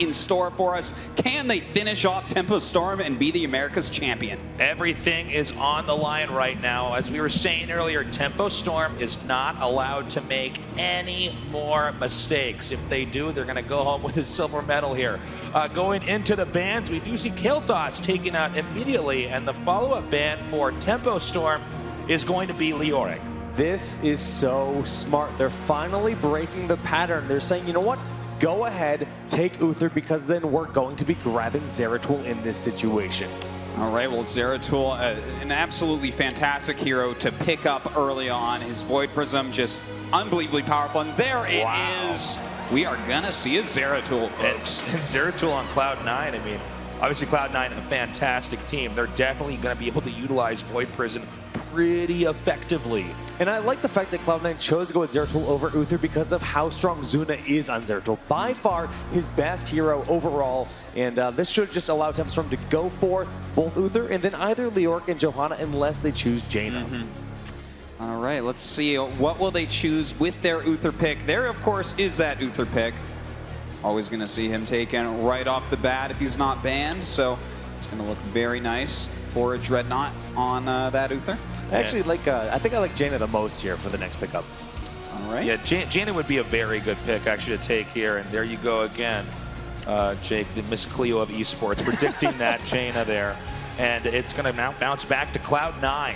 in store for us. Can they finish off Tempo Storm and be the America's champion? Everything is on the line right now. As we were saying earlier, Tempo Storm is not allowed to make any more mistakes. If they do, they're going to go home with a silver medal here. Going into the bans, we do see Kael'thas taken out immediately, and the follow-up ban for Tempo Storm is going to be Leoric. This is so smart. They're finally breaking the pattern. They're saying, you know what? Go ahead, take Uther, because then we're going to be grabbing Zeratul in this situation. All right, well, Zeratul, an absolutely fantastic hero to pick up early on. His Void Prism just unbelievably powerful, and there it is. We are going to see a Zeratul, folks. And Zeratul on Cloud9, I mean, obviously Cloud9, a fantastic team. They're definitely going to be able to utilize Void Prism pretty effectively. And I like the fact that Cloud9 chose to go with Zeratul over Uther because of how strong Zuna is on Zeratul. By far his best hero overall, and this should just allow Tempo Storm to go for both Uther and then either Leoric and Johanna unless they choose Jaina. All right, let's see. What will they choose with their Uther pick? There, of course, is that Uther pick. Always going to see him taken right off the bat if he's not banned, so it's going to look very nice for a Dreadnought on that Uther. Actually, I think I like Jaina the most here for the next pickup. All right. Yeah, Jaina would be a very good pick actually to take here, and there you go again, Jake, the Miss Cleo of esports, predicting that Jaina there, and it's going to now bounce back to Cloud9.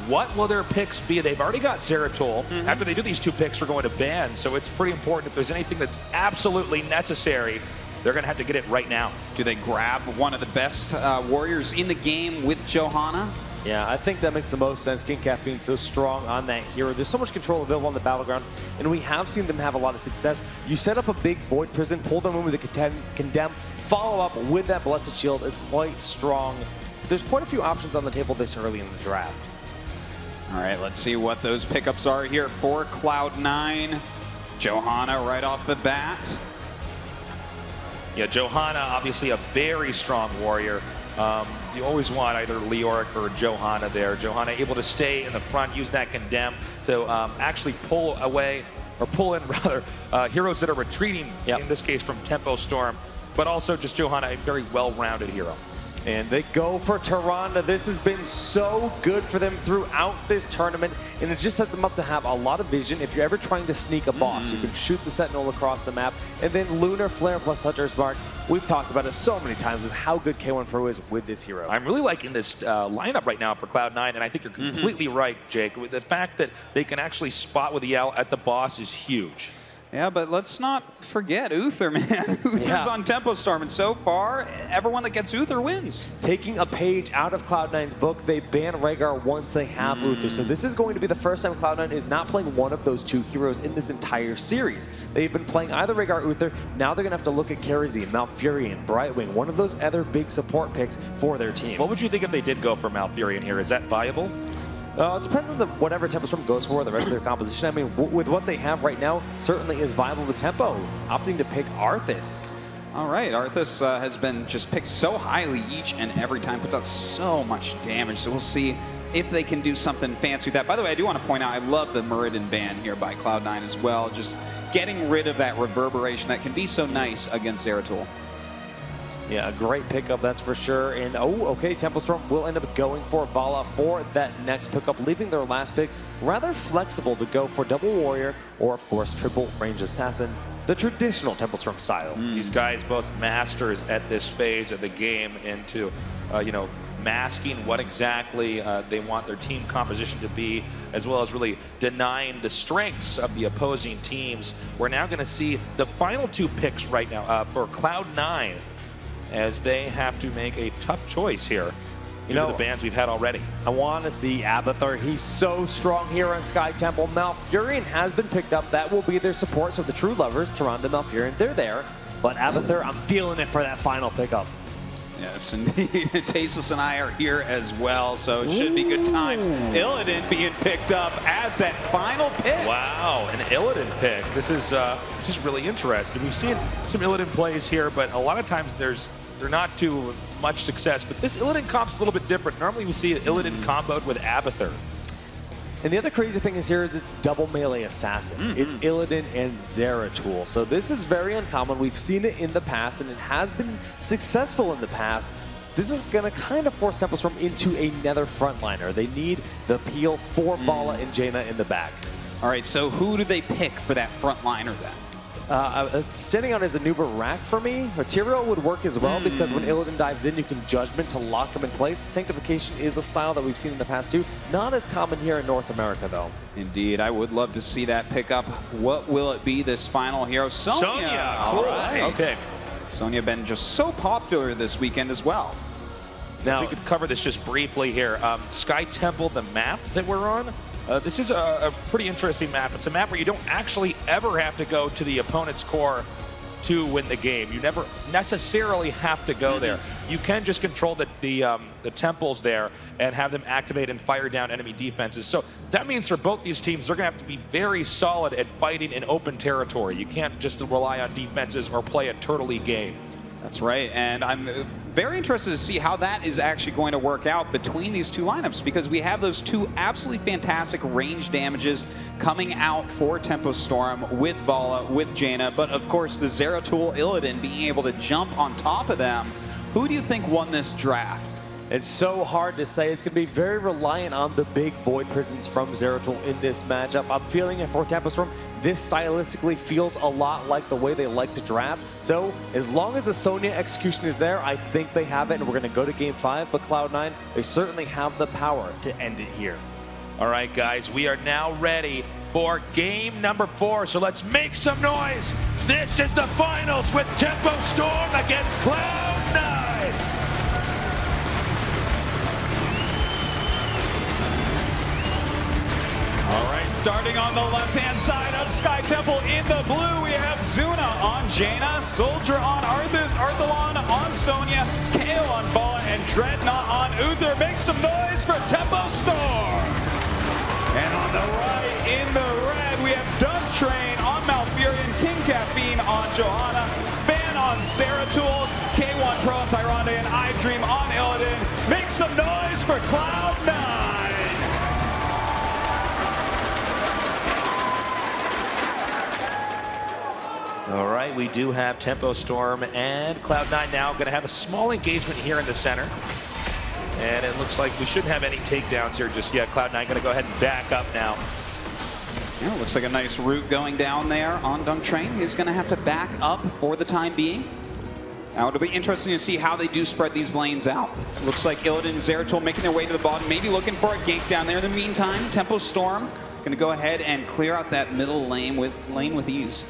What will their picks be? They've already got Zeratul. After they do these two picks, we're going to ban, so it's pretty important. If there's anything that's absolutely necessary, they're going to have to get it right now. Do they grab one of the best warriors in the game with Johanna? Yeah, I think that makes the most sense. King Caffeine so strong on that hero. There's so much control available on the battleground, and we have seen them have a lot of success. You set up a big Void Prison, pull them in with a Condemn, follow up with that Blessed Shield is quite strong. There's quite a few options on the table this early in the draft. All right, let's see what those pickups are here for Cloud9. Johanna right off the bat. Yeah, Johanna, obviously a very strong warrior. You always want either Leoric or Johanna there. Johanna able to stay in the front, use that Condemn to actually pull away, or pull in rather, heroes that are retreating, in this case from Tempo Storm, but also just Johanna, a very well-rounded hero. And they go for Tyrande. This has been so good for them throughout this tournament, and it just sets them up to have a lot of vision. If you're ever trying to sneak a boss, you can shoot the Sentinel across the map, and then Lunar Flare plus Hunter's Mark. We've talked about it so many times with how good K1 Pro is with this hero. I'm really liking this lineup right now for Cloud9, and I think you're completely right, Jake. With the fact that they can actually spot with the L at the boss is huge. Yeah, but let's not forget Uther, man. Uther's on Tempo Storm, and so far, everyone that gets Uther wins. Taking a page out of Cloud9's book, they ban Rhaegar once they have Uther. So this is going to be the first time Cloud9 is not playing one of those two heroes in this entire series. They've been playing either Rhaegar or Uther. Now they're going to have to look at Kerosene, Malfurion, Brightwing, one of those other big support picks for their team. What would you think if they did go for Malfurion here? Is that viable? It depends on whatever Tempo Storm goes for, the rest of their composition. I mean, with what they have right now, certainly is viable with Tempo, opting to pick Arthas. All right, Arthas has been just picked so highly each and every time, puts out so much damage, so we'll see if they can do something fancy with that. By the way, I do want to point out, I love the Muradin ban here by Cloud9 as well, just getting rid of that reverberation that can be so nice against Zeratul. Yeah, a great pickup, that's for sure. And, okay, Tempo Storm will end up going for Vala for that next pickup, leaving their last pick rather flexible to go for double warrior or, of course, triple range assassin, the traditional Tempo Storm style. These guys both masters at this phase of the game into, you know, masking what exactly they want their team composition to be, as well as really denying the strengths of the opposing teams. We're now going to see the final two picks right now for Cloud9, as they have to make a tough choice here. You know, the bans we've had already. I want to see Abathur. He's so strong here on Sky Temple. Malfurion has been picked up. That will be their support. So the true lovers, Tyrande, Malfurion, they're there. But Abathur, I'm feeling it for that final pickup. Yes, indeed. Tasus and I are here as well, so it should be good times. Illidan being picked up as that final pick. Wow, an Illidan pick. This is really interesting. We've seen some Illidan plays here, but a lot of times they're not too much success. But this Illidan comp's a little bit different. Normally we see Illidan comboed with Abathur. And the other crazy thing is here is it's double melee assassin. It's Illidan and Zeratul. So this is very uncommon. We've seen it in the past, and it has been successful in the past. This is going to kind of force Tempostorm into another frontliner. They need the peel for Vala and Jaina in the back. All right, so who do they pick for that frontliner then? Standing out as a Nuba Rack for me, Tyrael would work as well because when Illidan dives in, you can Judgment to lock him in place. Sanctification is a style that we've seen in the past too. Not as common here in North America though. Indeed, I would love to see that pick up. What will it be this final hero? Sonya! All right. Okay. Sonya been just so popular this weekend as well. Now, we could cover this just briefly here. Sky Temple, the map that we're on, this is a pretty interesting map. It's a map where you don't actually ever have to go to the opponent's core to win the game. You never necessarily have to go there. You can just control the temples there and have them activate and fire down enemy defenses. So that means for both these teams, they're going to have to be very solid at fighting in open territory. You can't just rely on defenses or play a turtle-y game. That's right, and I'm very interested to see how that is actually going to work out between these two lineups, because we have those two absolutely fantastic range damages coming out for Tempostorm with Vala, with Jaina, but of course the Zeratul Illidan being able to jump on top of them. Who do you think won this draft? It's so hard to say. It's going to be very reliant on the big Void Prisons from Zeratul in this matchup. I'm feeling it for Tempostorm. This stylistically feels a lot like the way they like to draft. So as long as the Sonya execution is there, I think they have it, and we're going to go to Game 5. But Cloud9, they certainly have the power to end it here. All right, guys, we are now ready for game number 4. So let's make some noise. This is the finals with Tempostorm against Cloud9. All right, starting on the left-hand side of Sky Temple in the blue, we have Zuna on Jaina, Soldier on Arthas, Arthalon on Sonya, Kale on Vala, and Dreadnought on Uther. Make some noise for Tempostorm! And on the right, in the red, we have Dunk Train on Malfurion, King Caffeine on Johanna, Fan on Zeratul, K1 Pro on Tyrande, and iDream on Illidan. Make some noise for Cloud9! All right, we do have Tempostorm and Cloud9 now going to have a small engagement here in the center. And it looks like we shouldn't have any takedowns here just yet. Cloud9 going to go ahead and back up now. Yeah, looks like a nice route going down there on Dunk Train. He's going to have to back up for the time being. Now it'll be interesting to see how they do spread these lanes out. Looks like Illidan and Zeratul making their way to the bottom, maybe looking for a gank down there. In the meantime, Tempostorm going to go ahead and clear out that middle lane with ease.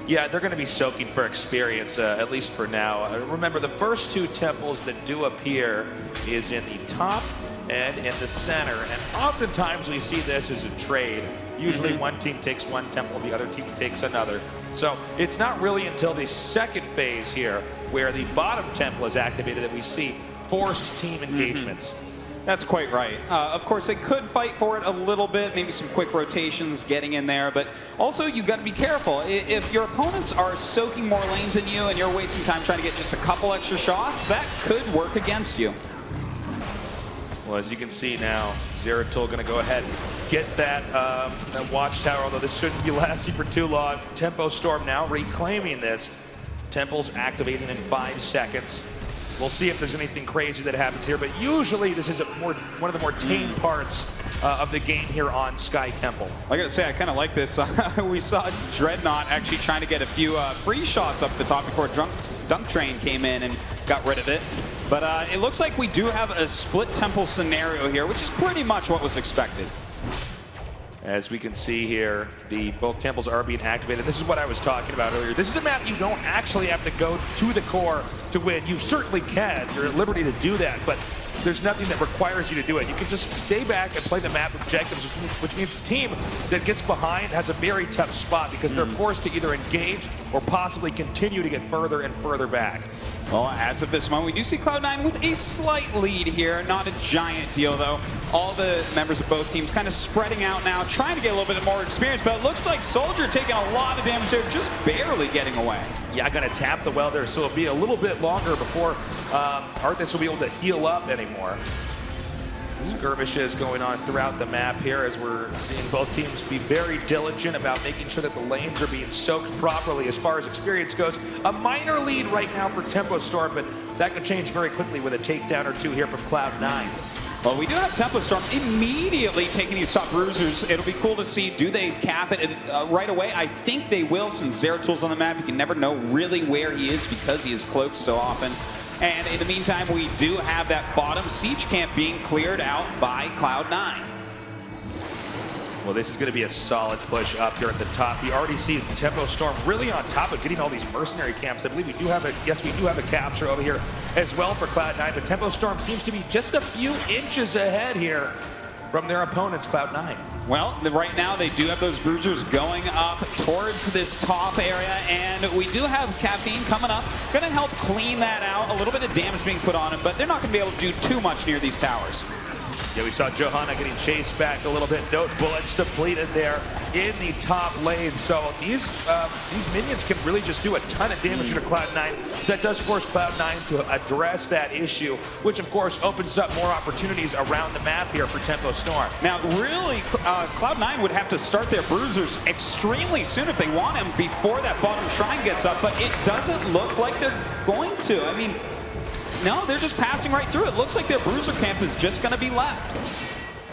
Yeah, they're going to be soaking for experience, at least for now. Remember, the first two temples that do appear is in the top and in the center. And oftentimes we see this as a trade. Usually one team takes one temple, the other team takes another. So it's not really until the second phase here, where the bottom temple is activated, that we see forced team engagements. That's quite right. Of course, they could fight for it a little bit, maybe some quick rotations getting in there, but also you got to be careful. If your opponents are soaking more lanes than you and you're wasting time trying to get just a couple extra shots, that could work against you. Well, as you can see now, Zeratul going to go ahead and get that watchtower, although this shouldn't be lasting for too long. Tempostorm now reclaiming this. Temple's activating in 5 seconds. We'll see if there's anything crazy that happens here, but usually this is one of the more tame parts of the game here on Sky Temple. I gotta say, I kind of like this. We saw Dreadnought actually trying to get a few free shots up the top before Dunk Train came in and got rid of it. But it looks like we do have a split temple scenario here, which is pretty much what was expected. As we can see here, both temples are being activated. This is what I was talking about earlier. This is a map you don't actually have to go to the core to win. You certainly can. You're at liberty to do that, but there's nothing that requires you to do it. You can just stay back and play the map objectives, which means the team that gets behind has a very tough spot because they're forced to either engage or possibly continue to get further and further back. Well, as of this moment, we do see Cloud9 with a slight lead here. Not a giant deal, though. All the members of both teams kind of spreading out now, trying to get a little bit more experience, but it looks like Soldier taking a lot of damage there, just barely getting away. Yeah, going to tap the well there, so it'll be a little bit longer before Arthas will be able to heal up anymore. skirmishes going on throughout the map here as we're seeing both teams be very diligent about making sure that the lanes are being soaked properly as far as experience goes. A minor lead right now for Tempo Storm, but that could change very quickly with a takedown or two here from Cloud9. Well, we do have Tempo Storm immediately taking these top bruisers. It'll be cool to see, do they cap it right away? I think they will, since Zeratul on the map. You can never know really where he is because he is cloaked so often. And in the meantime, we do have that bottom siege camp being cleared out by Cloud9. Well, this is going to be a solid push up here at the top. You already see Tempo Storm really on top of getting all these mercenary camps. I believe we do have a, yes, we do have a capture over here as well for Cloud9, but Tempo Storm seems to be just a few inches ahead here from their opponents, Cloud9. Well, right now they do have those bruisers going up towards this top area, and we do have Caffeine coming up, going to help clean that out. A little bit of damage being put on him, but they're not going to be able to do too much near these towers. Yeah, we saw Johanna getting chased back a little bit. No bullets depleted there in the top lane. So these minions can really just do a ton of damage to Cloud9. So that does force Cloud9 to address that issue, which of course opens up more opportunities around the map here for Tempo Storm. Now, really, Cloud9 would have to start their bruisers extremely soon if they want him before that bottom shrine gets up, but it doesn't look like they're going to. I mean, no, they're just passing right through. It looks like their bruiser camp is just going to be left.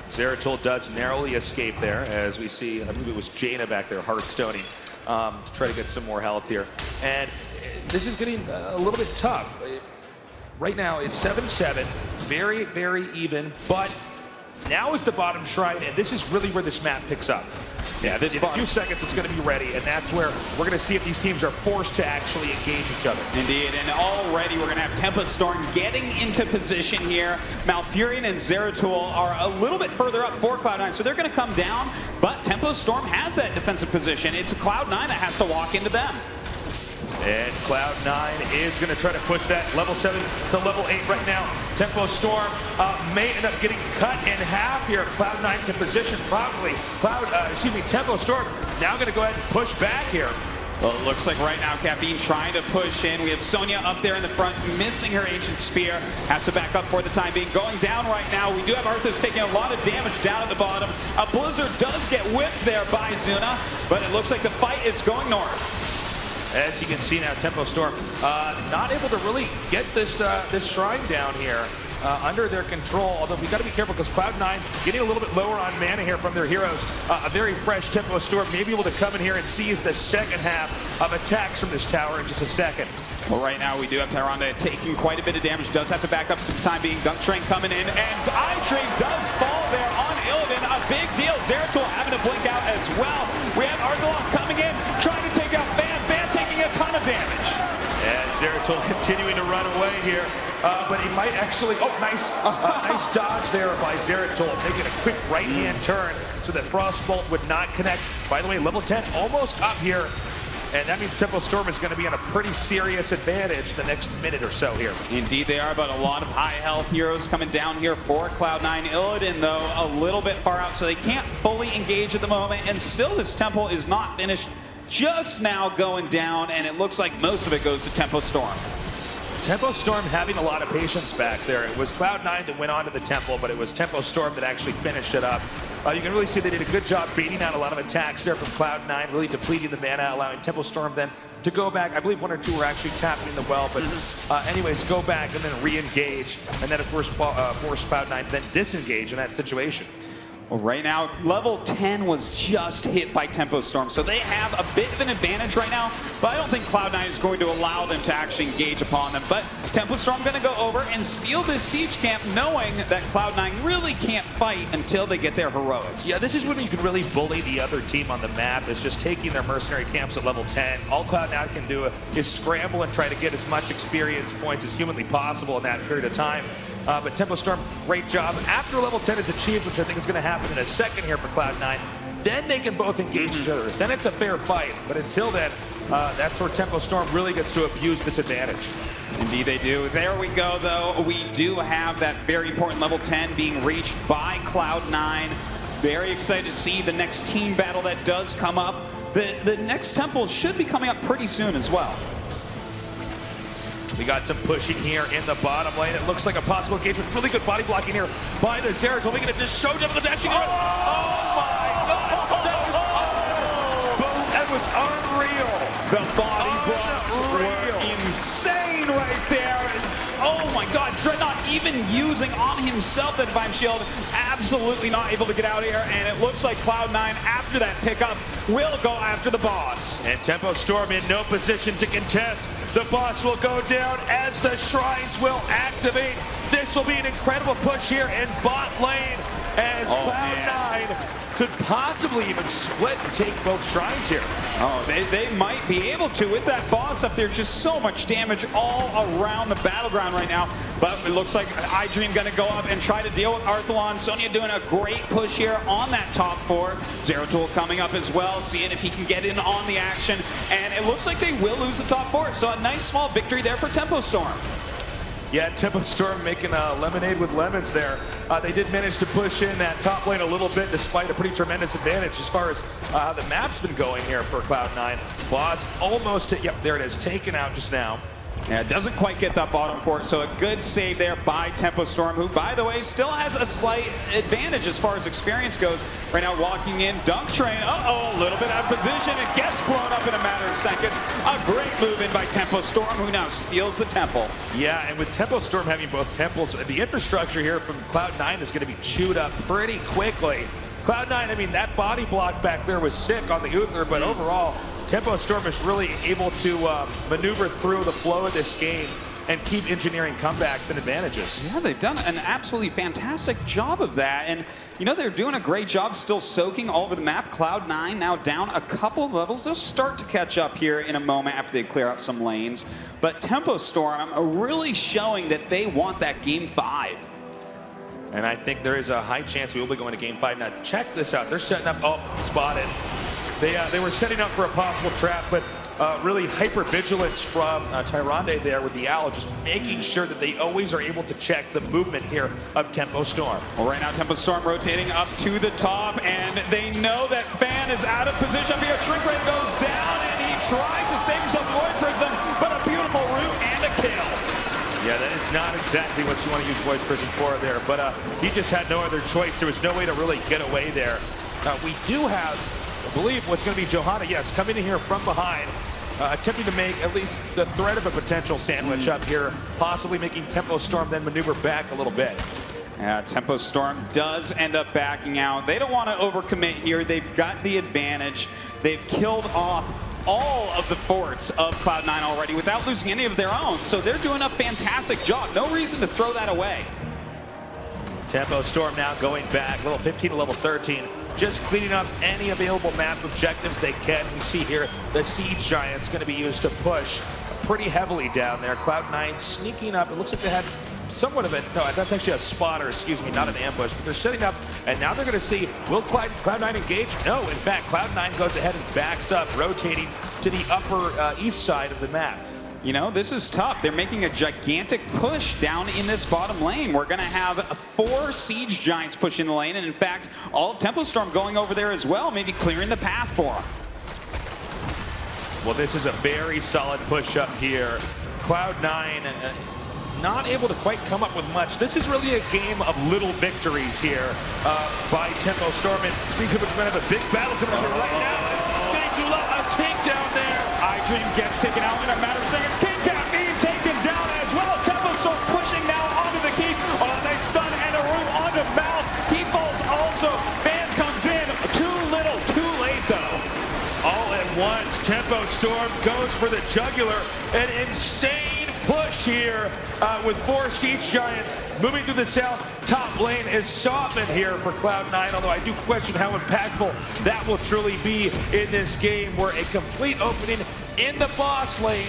Zeratul does narrowly escape there, as we see, I believe it was Jaina back there, Hearthstoning, to try to get some more health here. And this is getting a little bit tough. Right now, it's 7-7, very, very even, but now is the bottom shrine, and this is really where this map picks up. Yeah, in a few seconds, it's going to be ready, and that's where we're going to see if these teams are forced to actually engage each other. Indeed, and already we're going to have Tempo Storm getting into position here. Malfurion and Zeratul are a little bit further up for Cloud9, so they're going to come down, but Tempo Storm has that defensive position. It's Cloud9 that has to walk into them. And Cloud9 is going to try to push that level 7 to level 8 right now. Tempo Storm may end up getting cut in half here. Cloud9 can position properly. Tempo Storm now going to go ahead and push back here. Well, it looks like right now Caffeine trying to push in. We have Sonya up there in the front, missing her Ancient Spear. Has to back up for the time being. Going down right now. We do have Arthas taking a lot of damage down at the bottom. A Blizzard does get whipped there by Zuna, but it looks like the fight is going north. As you can see now, Tempo Storm not able to really get this shrine down here under their control. Although we got to be careful because Cloud9 getting a little bit lower on mana here from their heroes. A very fresh Tempo Storm may be able to come in here and seize the second half of attacks from this tower in just a second. Well, right now we do have Tyrande taking quite a bit of damage. Does have to back up for the time being. Dunk Train coming in, and Eye Train does fall there on Illidan. A big deal. Zeratul having to blink out as well. We have Arthalon coming in, trying to take out Fan. Fan taking a ton of damage. And Zeratul continuing to run away here. But he might actually, nice dodge there by Zeratul, making a quick right-hand turn so that Frostbolt would not connect. By the way, level 10 almost up here. And that means Tempo Storm is going to be on a pretty serious advantage the next minute or so here. Indeed they are, but a lot of high health heroes coming down here for Cloud9. Illidan, though, a little bit far out, so they can't fully engage at the moment. And still, this temple is not finished. Just now going down, and it looks like most of it goes to Tempo Storm. Tempo Storm having a lot of patience back there. It was Cloud9 that went onto the temple, but it was Tempo Storm that actually finished it up. You can really see they did a good job baiting out a lot of attacks there from Cloud9, really depleting the mana, allowing Tempo Storm then to go back. I believe 1 or 2 were actually tapping the well, but anyways, go back and then re-engage, and then of course force Cloud9 to then disengage in that situation. Well, right now, level 10 was just hit by Tempo Storm, so they have a bit of an advantage right now, but I don't think Cloud9 is going to allow them to actually engage upon them. But Tempo Storm going to go over and steal this siege camp, knowing that Cloud9 really can't fight until they get their heroics. Yeah, this is when you can really bully the other team on the map, is just taking their mercenary camps at level 10. All Cloud9 can do is scramble and try to get as much experience points as humanly possible in that period of time. But Tempo Storm, great job. After level 10 is achieved, which I think is going to happen in a second here for Cloud9, then they can both engage each other. Then it's a fair fight. But until then, that's where Tempo Storm really gets to abuse this advantage. Indeed they do. There we go, though. We do have that very important level 10 being reached by Cloud9. Very excited to see the next team battle that does come up. The next temple should be coming up pretty soon as well. We got some pushing here in the bottom lane. It looks like a possible engagement. Really good body blocking here by the Zeratul, making it just so difficult to actually do it. Oh my God! That was unreal. The body blocks were insane right there. Oh my God, Dreadnought even using on himself that Divine Shield, absolutely not able to get out of here, and it looks like Cloud9 after that pickup will go after the boss. And Tempo Storm in no position to contest. The boss will go down as the shrines will activate. This will be an incredible push here in bot lane as Cloud9 could possibly even split and take both shrines here. Oh, they might be able to with that boss up there. Just so much damage all around the battleground right now. But it looks like iDream going to go up and try to deal with Arthalon. Sonya doing a great push here on that top 4. Zeratul coming up as well, seeing if he can get in on the action. And it looks like they will lose the top 4. So a nice small victory there for Tempo Storm. Yeah, Tempo Storm making lemonade with lemons there. They did manage to push in that top lane a little bit despite a pretty tremendous advantage as far as how the map's been going here for Cloud9. Boss almost, yep, there it is, taken out just now. Yeah, it doesn't quite get that bottom 4, so a good save there by Tempo Storm, who, by the way, still has a slight advantage as far as experience goes. Right now, walking in, Dunk Train, a little bit out of position. It gets blown up in a matter of seconds. A great move in by Tempo Storm, who now steals the temple. Yeah, and with Tempo Storm having both temples, the infrastructure here from Cloud9 is going to be chewed up pretty quickly. Cloud9, I mean, that body block back there was sick on the Uther, but overall, Tempo Storm is really able to maneuver through the flow of this game and keep engineering comebacks and advantages. Yeah, they've done an absolutely fantastic job of that. And, you know, they're doing a great job still soaking all over the map. Cloud9 now down a couple of levels. They'll start to catch up here in a moment after they clear out some lanes. But Tempo Storm are really showing that they want that Game 5. And I think there is a high chance we will be going to Game 5. Now, check this out. They're setting up, spotted. They were setting up for a possible trap, but really hyper-vigilance from Tyrande there with the Owl, just making sure that they always are able to check the movement here of Tempo Storm. Well, right now, Tempo Storm rotating up to the top, and they know that Fan is out of position here. Shrink Ray goes down, and he tries to save himself the Void Prism, but a beautiful root and a kill. Yeah, that is not exactly what you want to use Void Prism for there, but he just had no other choice. There was no way to really get away there. We do have, I believe, what's going to be Johanna, yes, coming in here from behind, attempting to make at least the threat of a potential sandwich up here, possibly making Tempo Storm then maneuver back a little bit. Yeah, Tempo Storm does end up backing out. They don't want to overcommit here. They've got the advantage. They've killed off all of the forts of Cloud9 already without losing any of their own. So they're doing a fantastic job. No reason to throw that away. Tempo Storm now going back, level 15 to level 13. Just cleaning up any available map objectives they can. You see here, the Siege Giant's going to be used to push pretty heavily down there. Cloud9 sneaking up. It looks like they had somewhat of a, no, that's actually a spotter, excuse me, not an ambush. But they're setting up, and now they're going to see, will Cloud9 engage? No, in fact, Cloud9 goes ahead and backs up, rotating to the upper east side of the map. You know, this is tough. They're making a gigantic push down in this bottom lane. We're going to have 4 Siege Giants pushing the lane, and in fact, all of Tempo Storm going over there as well, maybe clearing the path for them. Well, this is a very solid push up here. Cloud9 not able to quite come up with much. This is really a game of little victories here by Tempo Storm, and Speed Cooper's going to have a big battle coming up here right now. Getting too low, a takedown there. iDream gets taken out in a matter of seconds. King Cat being taken down as well. Tempo Storm pushing now onto the keep. Oh, nice stun and a root onto Mouth. He falls also. Fan comes in. Too little, too late though. All at once, Tempo Storm goes for the jugular. An insane push here with 4 Siege Giants moving through the south. Top lane is softened here for Cloud9, although I do question how impactful that will truly be in this game, where a complete opening in the boss lane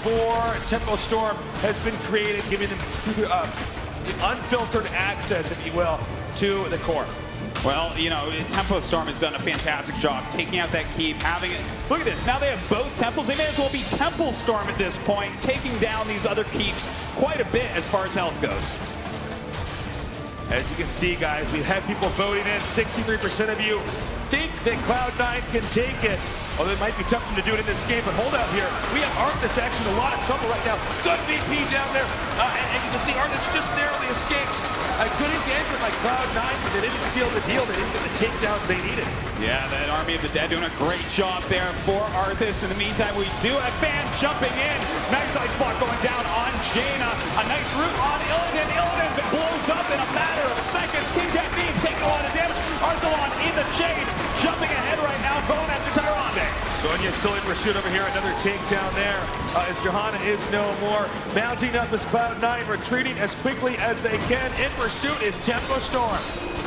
for Tempo Storm has been created, giving them unfiltered access, if you will, to the core. Well, you know, Tempo Storm has done a fantastic job taking out that keep, having it. Look at this. Now they have both temples. They may as well be Temple Storm at this point, taking down these other keeps quite a bit as far as health goes. As you can see, guys, we've had people voting in. 63% of you think that Cloud9 can take it. although it might be tough for them to do it in this game, but hold out here. We have Arthas actually in a lot of trouble right now. Good VP down there, and you can see Arthas just narrowly escapes. A good engagement by Cloud9, but they didn't seal the deal. They didn't get the takedowns they needed. Yeah, that Army of the Dead doing a great job there for Arthas. In the meantime, we do have Ban jumping in. Nice ice block going down on Jaina. A nice root on Illidan. Illidan blows up in a matter of seconds. King Cat Beam taking a lot of damage. Arthalon in the chase, jumping ahead right now, going after Tyrande. Sonya still in pursuit over here. Another takedown there as Johanna is no more. Mounting up as Cloud9, retreating as quickly as they can. In pursuit is Tempo Storm.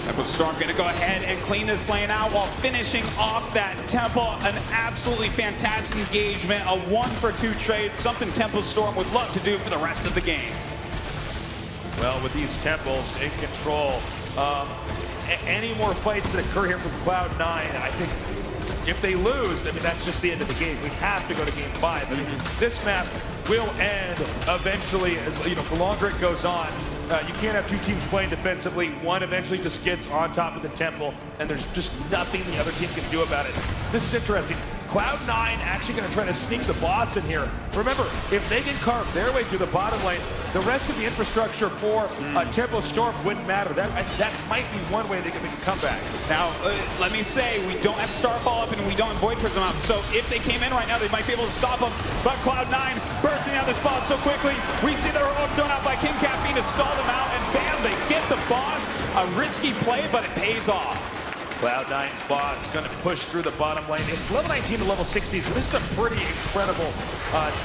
Tempo Storm going to go ahead and clean this lane out while finishing off that Tempo. An absolutely fantastic engagement, a 1-for-2 trade, something Tempo Storm would love to do for the rest of the game. Well, with these Temples in control, any more fights that occur here from Cloud9, I think if they lose, I mean, that's just the end of the game. We have to go to game 5. I mean, this map will end eventually, as you know, the longer it goes on. You can't have two teams playing defensively. One eventually just gets on top of the Temple, and there's just nothing the other team can do about it. This is interesting. Cloud9 actually going to try to sneak the boss in here. Remember, if they can carve their way to the bottom lane, the rest of the infrastructure for Tempo Storm wouldn't matter. That might be one way they can make a comeback. Now, let me say, we don't have Starfall up and we don't have Void Prism out, so if they came in right now, they might be able to stop them. But Cloud9 bursting out this boss so quickly. We see the heroic thrown out by King Caffeine to stall them out, and bam, they get the boss. A risky play, but it pays off. Cloud9's boss going to push through the bottom lane. It's level 19 to level 16, so this is a pretty incredible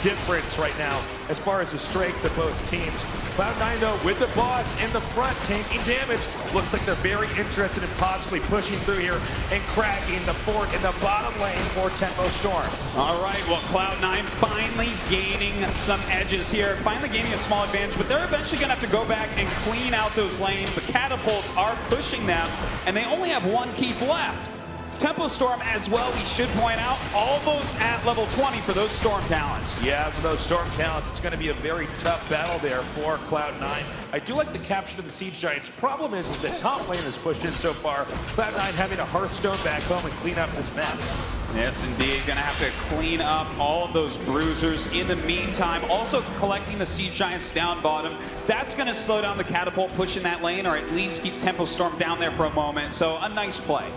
difference right now as far as the strength of both teams. Cloud9, though, with the boss in the front, taking damage. Looks like they're very interested in possibly pushing through here and cracking the fort in the bottom lane for Tempo Storm. All right, well, Cloud9 finally gaining some edges here, finally gaining a small advantage, but they're eventually going to have to go back and clean out those lanes. The catapults are pushing them, and they only have one keep left. Tempo Storm as well, we should point out, almost at level 20 for those Storm talents. Yeah, for those Storm talents, it's going to be a very tough battle there for Cloud9. I do like the capture of the Siege Giants. Problem is the top lane is pushed in so far. Cloud9 having a Hearthstone back home and clean up this mess. Yes, indeed. Going to have to clean up all of those bruisers. In the meantime, also collecting the Siege Giants down bottom. That's going to slow down the catapult pushing that lane, or at least keep Tempo Storm down there for a moment. So a nice play.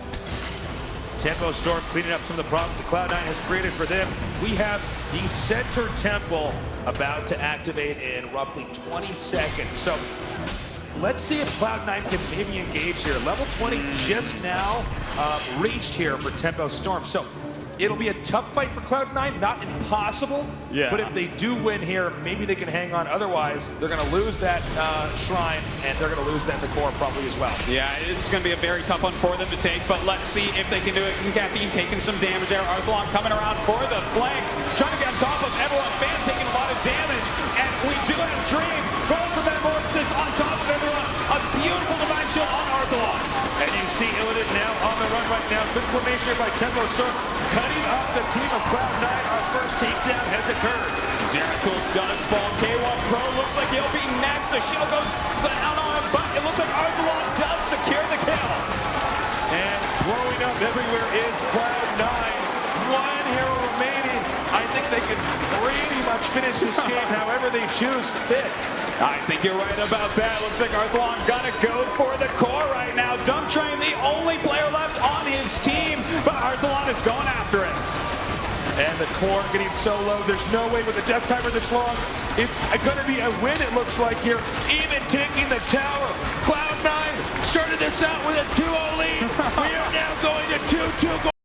Tempo Storm cleaning up some of the problems that Cloud9 has created for them. We have the center temple about to activate in roughly 20 seconds. So let's see if Cloud9 can maybe engage here. Level 20 just now reached here for Tempo Storm. So it'll be a tough fight for Cloud9, not impossible. Yeah. But if they do win here, maybe they can hang on. Otherwise, they're going to lose that shrine, and they're going to lose that in the core probably as well. Yeah, it's going to be a very tough one for them to take, but let's see if they can do it. Caffeine taking some damage there. Arthalon coming around for the flank, trying to get on top of everyone. Fan taking a lot of damage, and we do have Dream going for Metamorphosis on top of everyone. A beautiful divine shield on Arthalon. And you see Illidan now on the run right now. Good formation by Tempo Storm, cutting off the team of Cloud9. Our first takedown has occurred. Zeratul does fall. K1 Pro looks like he'll be next. The shield goes down on him, but it looks like Arthalon does secure the kill. And blowing up everywhere is Cloud9. One hero remaining. I think they can pretty much finish this game however they choose fit. I think you're right about that. Looks like Arthalon gonna go for the core right now. Dump Train, the only player left on his team, but Arthalon is going after it. And the core getting so low, there's no way with a death timer this long. It's going to be a win, it looks like here. Even taking the tower. Cloud9 started this out with a 2-0 lead. We are now going to 2-2.